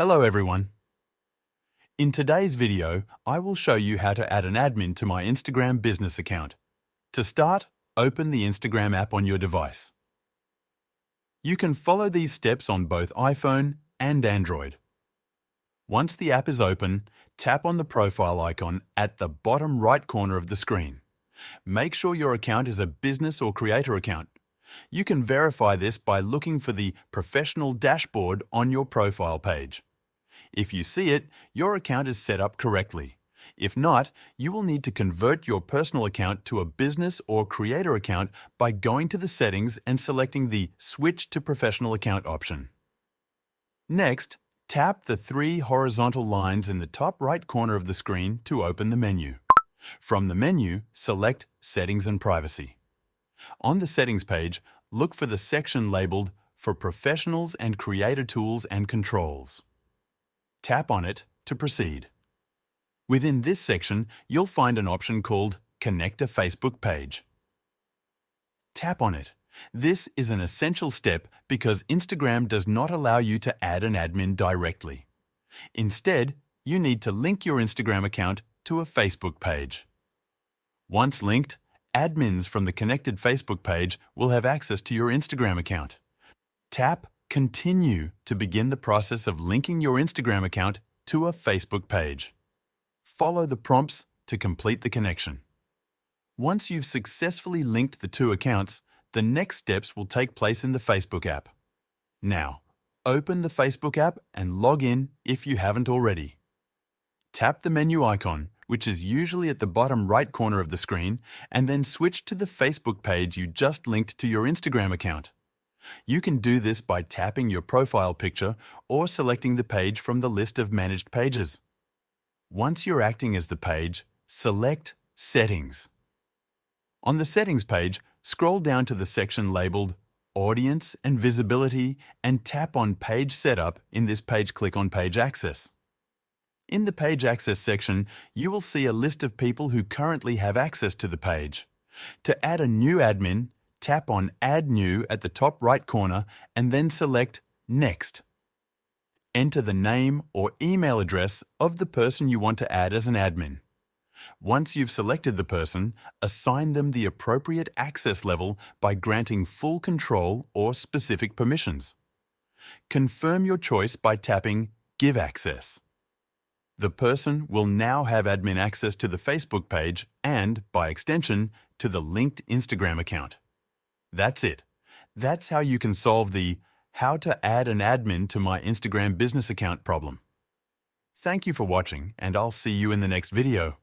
Hello everyone. In today's video, I will show you how to add an admin to my Instagram business account. To start, open the Instagram app on your device. You can follow these steps on both iPhone and Android. Once the app is open, tap on the profile icon at the bottom right corner of the screen. Make sure your account is a business or creator account. You can verify this by looking for the Professional Dashboard on your profile page. If you see it, your account is set up correctly. If not, you will need to convert your personal account to a business or creator account by going to the settings and selecting the Switch to Professional Account option. Next, tap the three horizontal lines in the top right corner of the screen to open the menu. From the menu, select Settings and Privacy. On the Settings page, look for the section labeled For Professionals and Creator Tools and Controls. Tap on it to proceed. Within this section, you'll find an option called Connect a Facebook Page. Tap on it. This is an essential step because Instagram does not allow you to add an admin directly. Instead, you need to link your Instagram account to a Facebook page. Once linked, admins from the connected Facebook page will have access to your Instagram account. Tap Continue to begin the process of linking your Instagram account to a Facebook page. Follow the prompts to complete the connection. Once you've successfully linked the two accounts, the next steps will take place in the Facebook app. Now, open the Facebook app and log in if you haven't already. Tap the menu icon, which is usually at the bottom right corner of the screen, and then switch to the Facebook page you just linked to your Instagram account. You can do this by tapping your profile picture or selecting the page from the list of managed pages. Once you're acting as the page, select Settings. On the Settings page, scroll down to the section labeled Audience and Visibility and tap on Page Setup. In this page, click on Page Access. In the Page Access section, you will see a list of people who currently have access to the page. To add a new admin, tap on Add New at the top right corner and then select Next. Enter the name or email address of the person you want to add as an admin. Once you've selected the person, assign them the appropriate access level by granting full control or specific permissions. Confirm your choice by tapping Give Access. The person will now have admin access to the Facebook page and, by extension, to the linked Instagram account. That's it. That's how you can solve the How to add an admin to my Instagram business account problem. Thank you for watching, and I'll see you in the next video.